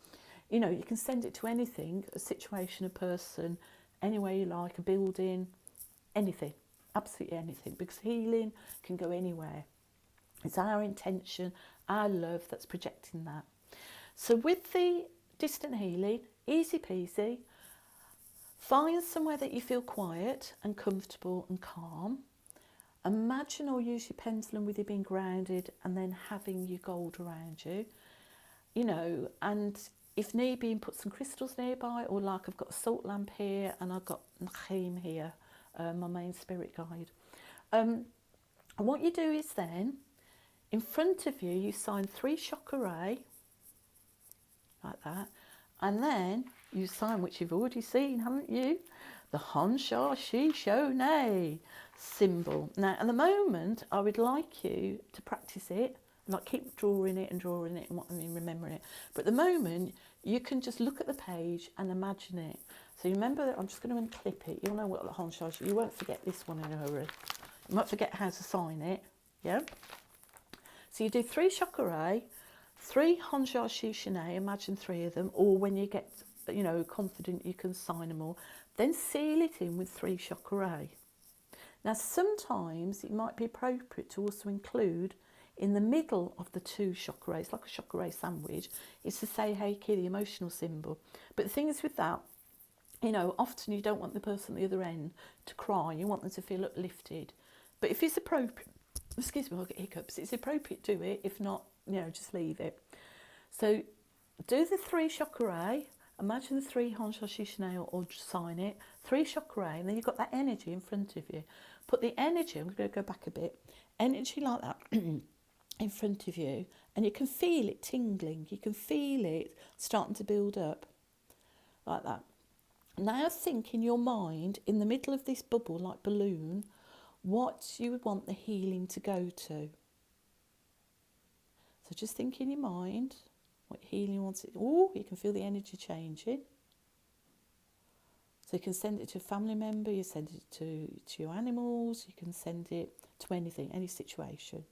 You can send it to anything, a situation, a person, any way you like, a building, anything, absolutely anything, because healing can go anywhere. It's our intention, our love that's projecting that. So with the distant healing, easy peasy, find somewhere that you feel quiet and comfortable and calm. Imagine or use your pendulum with you being grounded and then having your gold around you. And if need be, put some crystals nearby, or like I've got a salt lamp here and I've got Naheem here, my main spirit guide. And what you do is then, in front of you, you sign 3 chakra, like that, and then you sign, which you've already seen, haven't you? The Honsha Shishone symbol. Now, at the moment, I would like you to practice it, like keep drawing it and remembering it. But at the moment, you can just look at the page and imagine it. So you remember that I'm just going to unclip it. You'll know what the Honsha. You won't forget this one in a hurry. You might forget how to sign it. Yeah. So you do 3 chakra, 3 Honsha Shishane, imagine 3 of them, or when you get, confident you can sign them all. Then seal it in with 3 chakra. Now, sometimes it might be appropriate to also include in the middle of the 2 chakras, like a chakra sandwich, is to say Reiki, the emotional symbol. But the thing is with that, often you don't want the person at the other end to cry. You want them to feel uplifted. But if it's appropriate, excuse me, I'll get hiccups. It's appropriate, do it. If not, just leave it. So do the 3 chakra. Imagine the 3 Honsha Shishane, or just sign it. 3 chakra, and then you've got that energy in front of you. Put the energy, I'm going to go back a bit, energy like that in front of you, and you can feel it tingling. You can feel it starting to build up, like that. Now think in your mind, in the middle of this bubble, like balloon, what you would want the healing to go to. So just think in your mind what healing you want it. Oh, you can feel the energy changing. So you can send it to a family member, you send it to your animals, you can send it to anything, any situation.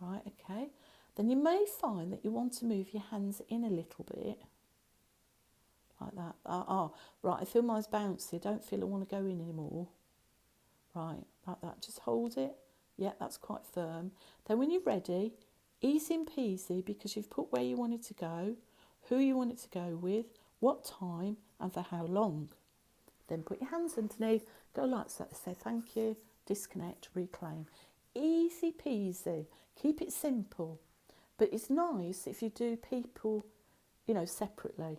Right, okay. Then you may find that you want to move your hands in a little bit. Like that. Right, I feel mine's bouncy. I don't feel I want to go in anymore. Right, like that. Just hold it. Yeah, that's quite firm. Then when you're ready, easy and peasy, because you've put where you want it to go, who you want it to go with, what time, and for how long. Then put your hands underneath, go like that, say thank you, disconnect, reclaim. Easy peasy. Keep it simple. But it's nice if you do people, separately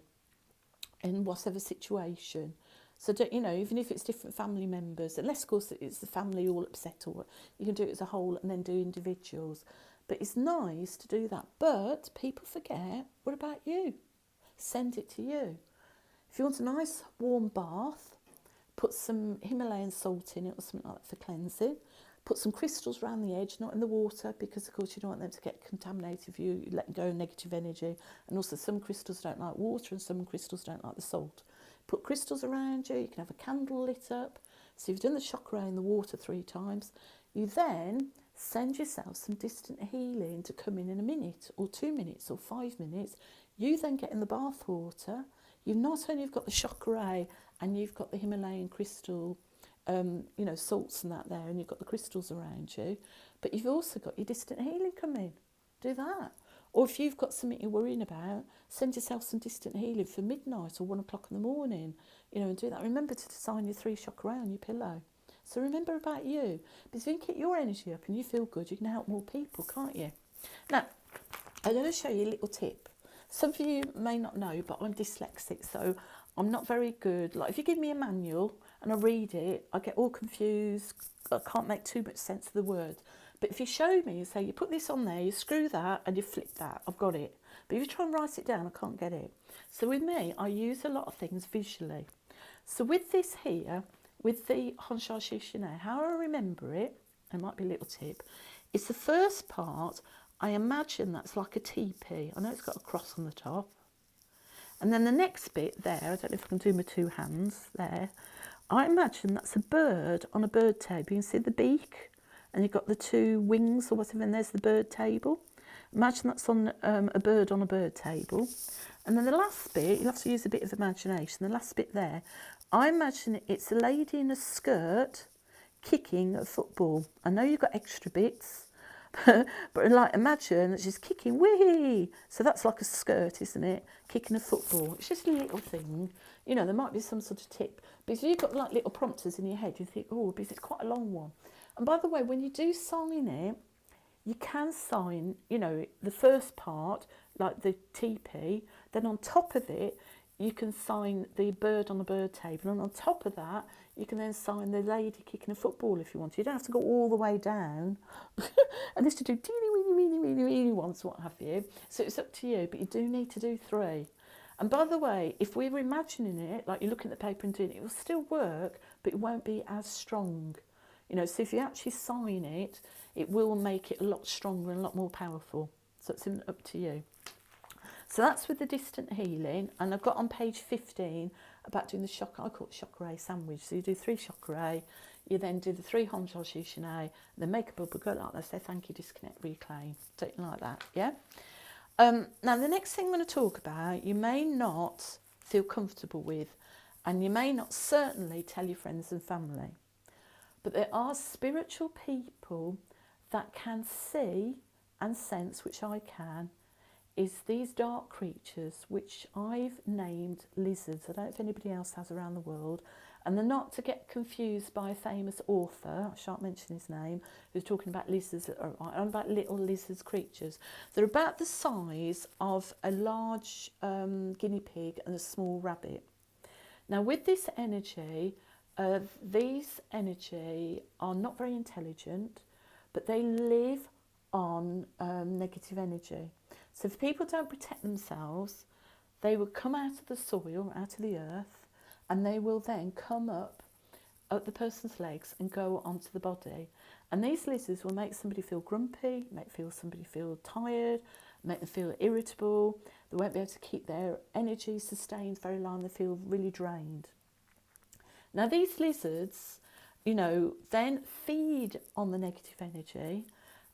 in whatever situation. So, even if it's different family members, unless, of course, it's the family all upset, or you can do it as a whole and then do individuals. But it's nice to do that. But people forget, what about you? Send it to you. If you want a nice warm bath, put some Himalayan salt in it or something like that for cleansing. Put some crystals around the edge, not in the water, because of course you don't want them to get contaminated if you let go of negative energy. And also some crystals don't like water and some crystals don't like the salt. Put crystals around you, you can have a candle lit up. So you've done the chakra in the water 3 times. You then send yourself some distant healing to come in a minute or 2 minutes or 5 minutes. You then get in the bath water. You've not only got the chakra and you've got the Himalayan crystal, salts and that there, and you've got the crystals around you, but you've also got your distant healing come in. Do that. Or if you've got something you're worrying about, send yourself some distant healing for midnight or 1 o'clock in the morning, and do that. Remember to sign your 3 chakra on your pillow. So remember about you. Because if you can keep your energy up and you feel good, you can help more people, can't you? Now, I'm going to show you a little tip. Some of you may not know, but I'm dyslexic, so I'm not very good. Like, if you give me a manual and I read it, I get all confused. I can't make too much sense of the word. But if you show me, you say, you put this on there, you screw that, and you flip that, I've got it. But if you try and write it down, I can't get it. So with me, I use a lot of things visually. So with this here, with the Honsha Shishine, how I remember it, and it might be a little tip, it's the first part, I imagine that's like a teepee. I know it's got a cross on the top. And then the next bit there, I don't know if I can do my 2 hands there, I imagine that's a bird on a bird table. You can see the beak, and you've got the 2 wings or whatever, and there's the bird table. Imagine that's on a bird on a bird table. And then the last bit, you'll have to use a bit of imagination, the last bit there, I imagine it's a lady in a skirt kicking a football. I know you've got extra bits, but like imagine that she's kicking, wee! So that's like a skirt, isn't it? Kicking a football. It's just a little thing. There might be some sort of tip. But if you've got like little prompters in your head, you think, oh, because it's quite a long one. And by the way, when you do sign it, you can sign, the first part, like the TP, then on top of it, you can sign the bird on the bird table, and on top of that, you can then sign the lady kicking a football if you want to. You don't have to go all the way down and just to do teeny weeny ones, what have you. So it's up to you, but you do need to do 3. And by the way, if we were imagining it, like you're looking at the paper and doing it, it will still work, but it won't be as strong. So if you actually sign it, it will make it a lot stronger and a lot more powerful. So it's up to you. So that's with the distant healing, and I've got on page 15 about doing the chakra. I call it chakra sandwich. So you do 3 chakra, you then do the 3 Honsha Shishine, then make a bubble, go like that, say thank you, disconnect, reclaim, something like that, yeah? Now the next thing I'm going to talk about, you may not feel comfortable with, and you may not certainly tell your friends and family, but there are spiritual people that can see and sense, which I can, is these dark creatures, which I've named lizards. I don't know if anybody else has around the world. And they're not to get confused by a famous author, I shan't mention his name, who's talking about lizards, I'm about little lizards creatures. They're about the size of a large guinea pig and a small rabbit. Now with this energy, these energy are not very intelligent, but they live on negative energy. So if people don't protect themselves, they will come out of the soil, out of the earth, and they will then come up up the person's legs and go onto the body. And these lizards will make somebody feel grumpy, somebody feel tired, make them feel irritable. They won't be able to keep their energy sustained very long. They feel really drained. Now these lizards, then feed on the negative energy,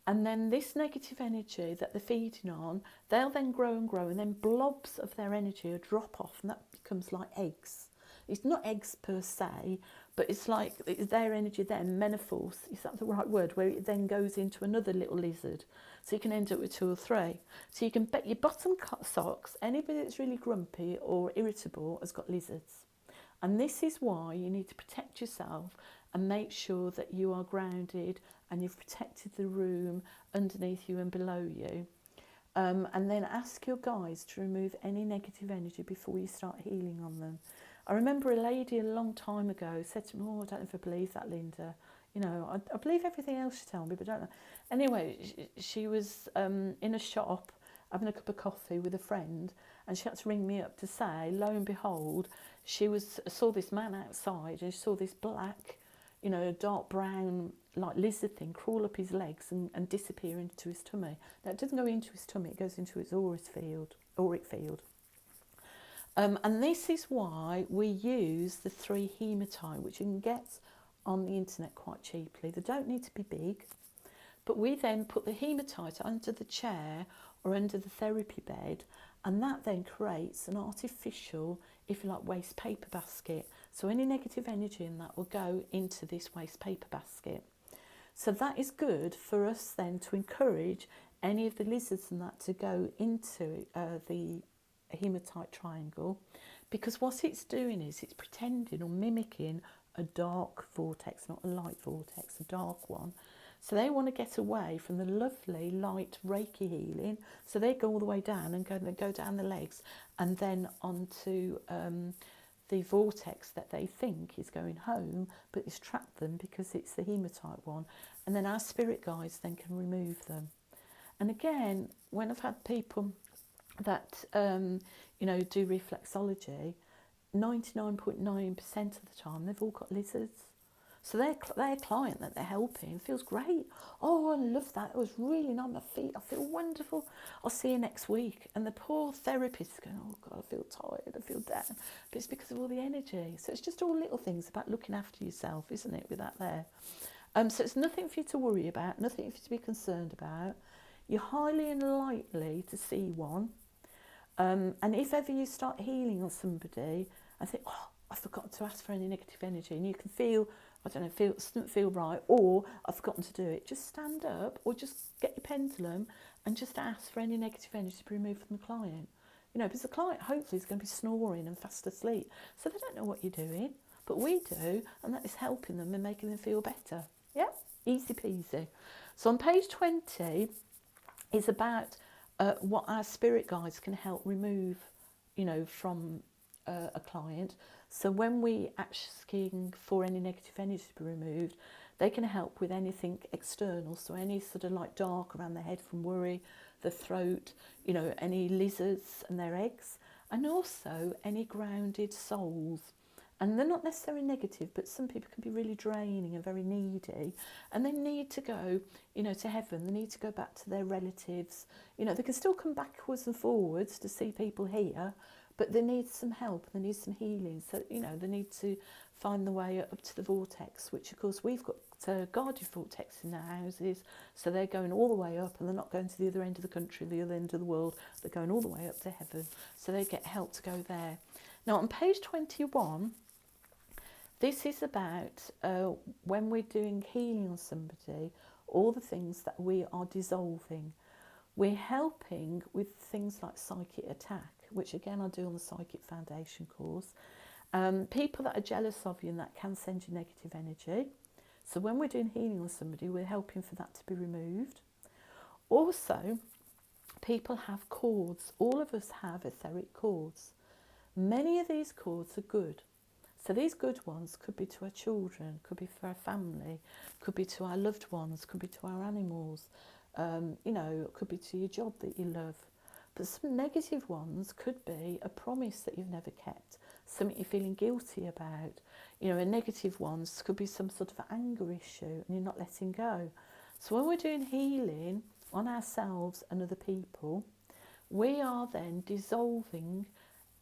and then this negative energy that they're feeding on, they'll then grow and grow, and then blobs of their energy will drop off, and that becomes like eggs. It's not eggs per se, but it's like their energy then metamorphose, is that the right word, where it then goes into another little lizard. So you can end up with 2 or 3. So you can bet your bottom socks, anybody that's really grumpy or irritable has got lizards. And this is why you need to protect yourself and make sure that you are grounded and you've protected the room underneath you and below you. And then ask your guides to remove any negative energy before you start healing on them. I remember a lady a long time ago said to me, I don't know if I believe that, Linda. I believe everything else you tell me, but I don't know. Anyway, she was in a shop having a cup of coffee with a friend, and she had to ring me up to say, lo and behold, she saw this man outside, and she saw this black, dark brown, like lizard thing crawl up his legs and disappear into his tummy. Now, it doesn't go into his tummy, it goes into his auric field. And this is why we use the 3 hematite, which you can get on the internet quite cheaply. They don't need to be big, but we then put the hematite under the chair or under the therapy bed, and that then creates an artificial, if you like, waste paper basket. So any negative energy in that will go into this waste paper basket. So that is good for us then to encourage any of the lizards and that to go into the hematite triangle, because what it's doing is it's pretending or mimicking a dark vortex, not a light vortex, a dark one. So they want to get away from the lovely light Reiki healing. So they go all the way down and go down the legs and then onto the vortex that they think is going home, but it's trapped them because it's the hematite one. And then our spirit guides then can remove them. And again, when I've had people that do reflexology, 99.9% of the time they've all got lizards. So their client that they're helping feels great. Oh, I love that. It was really nice on my feet. I feel wonderful. I'll see you next week. And the poor therapist is going, oh God, I feel tired. I feel down. But it's because of all the energy. So it's just all little things about looking after yourself, isn't it, with that there? So it's nothing for you to worry about, nothing for you to be concerned about. You're highly unlikely to see one. And if ever you start healing on somebody and think, oh, I forgot to ask for any negative energy, and you can feel, it doesn't feel right, or I've forgotten to do it, just stand up or just get your pendulum and just ask for any negative energy to be removed from the client. Because the client hopefully is going to be snoring and fast asleep, so they don't know what you're doing, but we do, and that is helping them and making them feel better. Yeah, easy peasy. So on page 20 is about what our spirit guides can help remove, from a client. So when we asking for any negative energy to be removed, they can help with anything external. So any sort of like dark around the head from worry, the throat, any lizards and their eggs, and also any grounded souls. And they're not necessarily negative, but some people can be really draining and very needy, and they need to go, to heaven. They need to go back to their relatives. They can still come backwards and forwards to see people here, but they need some help. They need some healing. So, they need to find the way up to the vortex, which, of course, we've got guarded vortex in their houses. So they're going all the way up, and they're not going to the other end of the country, the other end of the world. They're going all the way up to heaven. So they get help to go there. Now, on page 21, this is about when we're doing healing on somebody, all the things that we are dissolving. We're helping with things like psychic attack, which again I do on the Psychic Foundation course. People that are jealous of you and that can send you negative energy. So when we're doing healing on somebody, we're helping for that to be removed. Also, people have cords. All of us have etheric cords. Many of these cords are good. So these good ones could be to our children, could be for our family, could be to our loved ones, could be to our animals, could be to your job that you love. But some negative ones could be a promise that you've never kept, something you're feeling guilty about. You know, a negative ones could be some sort of anger issue and you're not letting go. So when we're doing healing on ourselves and other people, we are then dissolving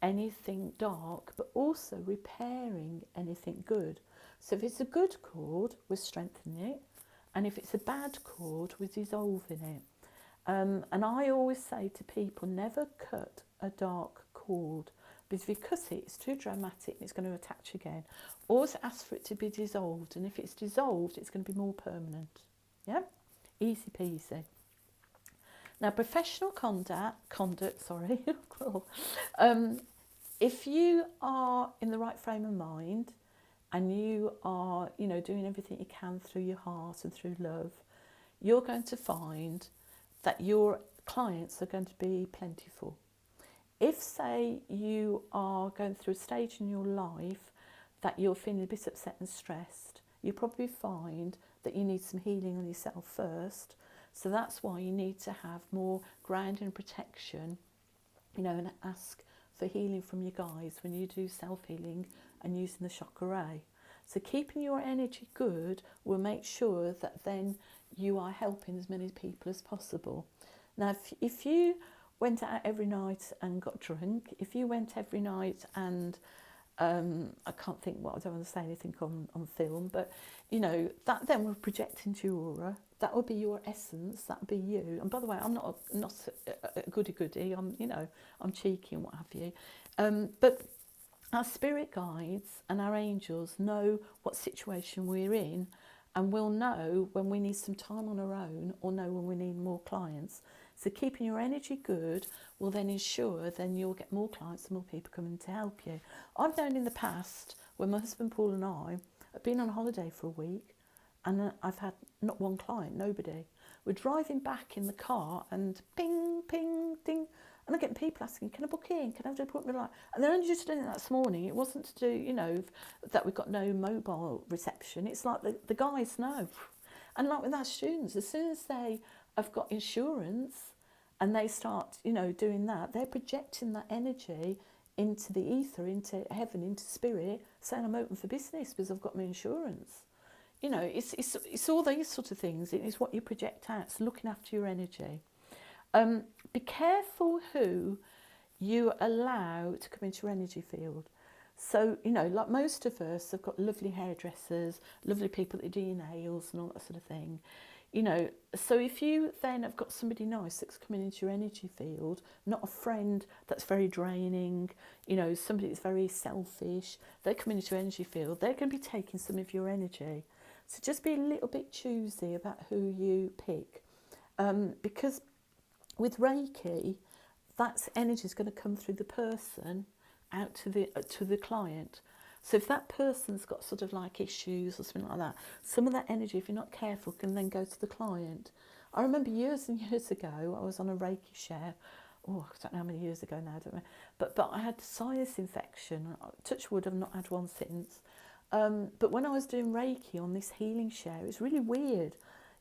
anything dark, but also repairing anything good. So if it's a good cord, we're strengthening it, and if it's a bad cord, we're dissolving it. And I always say to people, never cut a dark cord, because if you cut it, it's too dramatic and it's going to attach again. Always ask for it to be dissolved, and if it's dissolved, it's going to be more permanent. Yeah, easy peasy. Now, professional conduct, sorry. If you are in the right frame of mind and you are, you know, doing everything you can through your heart and through love, you're going to find that your clients are going to be plentiful. If, say, you are going through a stage in your life that you're feeling a bit upset and stressed, you probably find that you need some healing on yourself first. So that's why you need to have more grounding and protection, you know, and ask for healing from your guides when you do self-healing and using the chakra ray. So keeping your energy good will make sure that then you are helping as many people as possible. Now, if you went out every night and got drunk, if you went every night and I can't think what, I don't want to say anything on film, but you know, that then will project into your aura. That will be your essence, that will be you. And by the way, I'm not a goody-goody, I'm cheeky and what have you. But our spirit guides and our angels know what situation we're in, and will know when we need some time on our own or know when we need more clients. So keeping your energy good will then ensure then you'll get more clients and more people coming to help you. I've known in the past when my husband Paul and I have been on holiday for a week and I've had not one client, nobody. We're driving back in the car and ping, ping, ding. And I'm getting people asking, can I book in? Can I have an appointment? And they're only just doing it this morning. It wasn't to do, you know, that we've got no mobile reception. It's like the guys know. And like with our students, as soon as they have got insurance and they start, you know, doing that, they're projecting that energy into the ether, into heaven, into spirit, saying I'm open for business because I've got my insurance. You know, it's all these sort of things. It's what you project out. It's looking after your energy. Be careful who you allow to come into your energy field. So, you know, like most of us have got lovely hairdressers, lovely people that do your nails and all that sort of thing. You know, so if you then have got somebody nice that's coming into your energy field, not a friend that's very draining, you know, somebody that's very selfish, they come into your energy field, they're going to be taking some of your energy. So just be a little bit choosy about who you pick. Because with Reiki, that energy is going to come through the person out to the client. So if that person's got sort of like issues or something like that, some of that energy, if you're not careful, can then go to the client. I remember years and years ago, I was on a Reiki share. Oh, I don't know how many years ago now, don't know. But I had sinus infection. Touch wood, I've not had one since. But when I was doing Reiki on this healing share, it was really weird.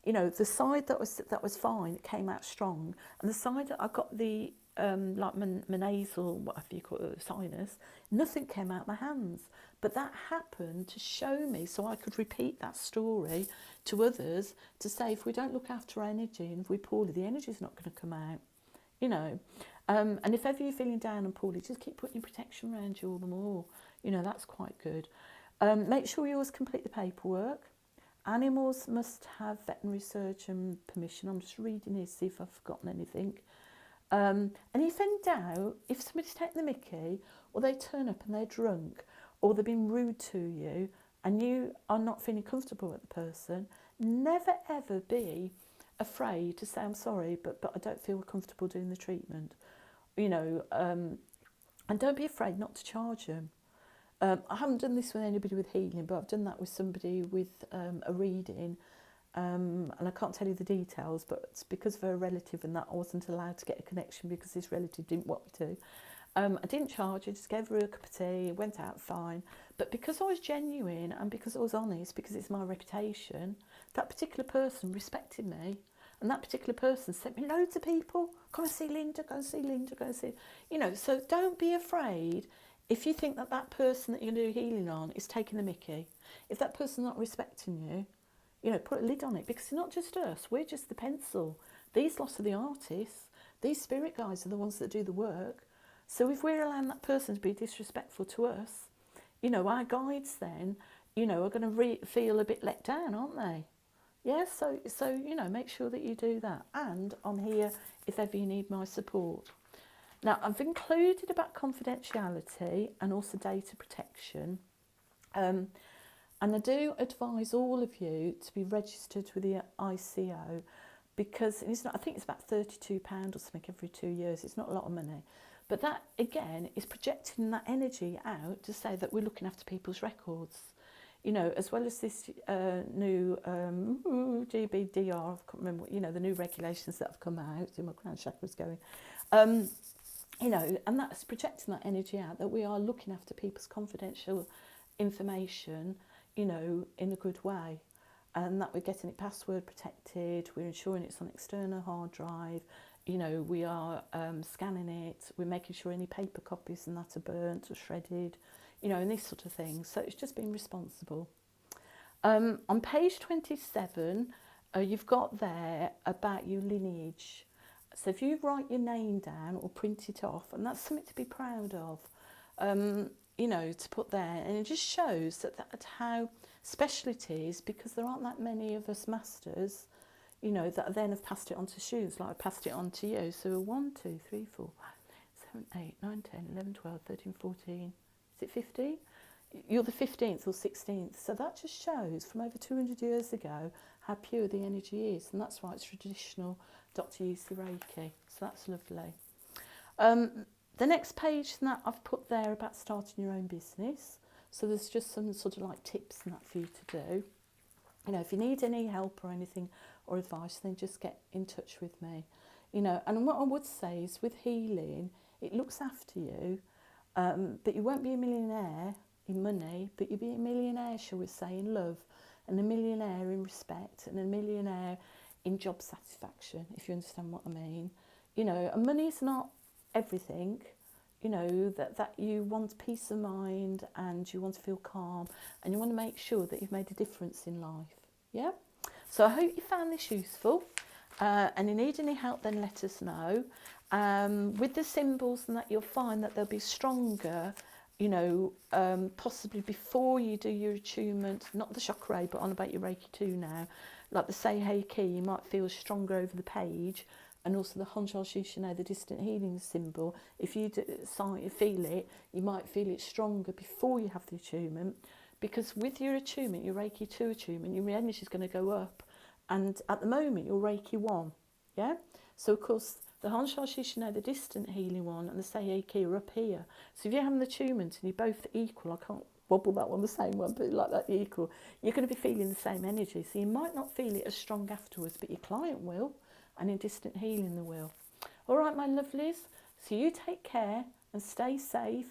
You know, the side that was fine, it came out strong, and the side that I got the like my nasal, whatever you call it, sinus, nothing came out my hands. But that happened to show me, so I could repeat that story to others to say, if we don't look after our energy and if we're poorly, the energy's not going to come out. You know, and if ever you're feeling down and poorly, just keep putting protection around you all the more. You know, that's quite good. Make sure you always complete the paperwork. Animals must have veterinary surgeon permission. I'm just reading here to see if I've forgotten anything. And if in doubt, if somebody's taking the mickey, or they turn up and they're drunk, or they've been rude to you, and you are not feeling comfortable with the person, never ever be afraid to say, I'm sorry, but I don't feel comfortable doing the treatment. You know, and don't be afraid not to charge them. I haven't done this with anybody with healing, but I've done that with somebody with a reading, and I can't tell you the details, but it's because of a relative and that I wasn't allowed to get a connection because his relative didn't want me to. I didn't charge her, just gave her a cup of tea, went out fine. But because I was genuine and because I was honest, because it's my reputation, that particular person respected me. And that particular person sent me loads of people. Go and see Linda, go and see Linda, go and see... You know, so don't be afraid if you think that that person that you're going to do healing on is taking the mickey, if that person's not respecting you, you know, put a lid on it, because it's not just us, we're just the pencil. These lots are the artists, these spirit guides are the ones that do the work. So if we're allowing that person to be disrespectful to us, you know, our guides then, you know, are going to feel a bit let down, aren't they? Yeah, so you know, make sure that you do that. And I'm here if ever you need my support. Now, I've included about confidentiality and also data protection. And I do advise all of you to be registered with the ICO, because it's not, I think it's about £32 or something every 2 years. It's not a lot of money. But that, again, is projecting that energy out to say that we're looking after people's records. You know, as well as this new GBDR, I can't remember, you know, the new regulations that have come out, see my crown chakra's going. You know, and that's projecting that energy out, that we are looking after people's confidential information, you know, in a good way. And that we're getting it password protected, we're ensuring it's on external hard drive, you know, we are scanning it, we're making sure any paper copies and that are burnt or shredded, you know, and these sort of things. So it's just being responsible. On page 27, you've got there about your lineage. So if you write your name down or print it off, and that's something to be proud of, you know, to put there, and it just shows that how special it is, because there aren't that many of us masters, you know, that then have passed it on to students, like I passed it on to you. So 1, 2, 3, 4, 5, 7, 8, 9, 10, 11, 12, 13, 14, is it 15? You're the 15th or 16th. So that just shows from over 200 years ago how pure the energy is. And that's why it's traditional Dr. Yusi Reiki. So that's lovely. The next page that I've put there about starting your own business. So there's just some sort of like tips and that for you to do. You know, if you need any help or anything or advice, then just get in touch with me. You know, and what I would say is with healing, it looks after you, but you won't be a millionaire in money, but you'll be a millionaire, shall we say, in love, and a millionaire in respect, and a millionaire in job satisfaction, if you understand what I mean. You know, and money's not everything. You know, that you want peace of mind, and you want to feel calm, and you want to make sure that you've made a difference in life. Yeah? So I hope you found this useful, and you need any help, then let us know. With the symbols and that, you'll find that they'll be stronger, you know, possibly before you do your attunement, not the chakra, but on about your Reiki 2 now. Like the Seihei, you might feel stronger over the page, and also the Honshal Shushine, the distant healing symbol. If you feel it, you might feel it stronger before you have the attunement, because with your attunement, your Reiki 2 attunement, your energy is going to go up, and at the moment you're Reiki 1, yeah? So of course the Honshal Shushine, the distant healing one, and the Seihei are up here. So if you're having the attunement and you're both equal, I can't wobble that one, the same one, but like that equal, you're going to be feeling the same energy. So you might not feel it as strong afterwards, but your client will, and in distant healing they will. All right, my lovelies, so you take care and stay safe,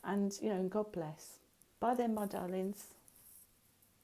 and, you know, and God bless. Bye then, my darlings.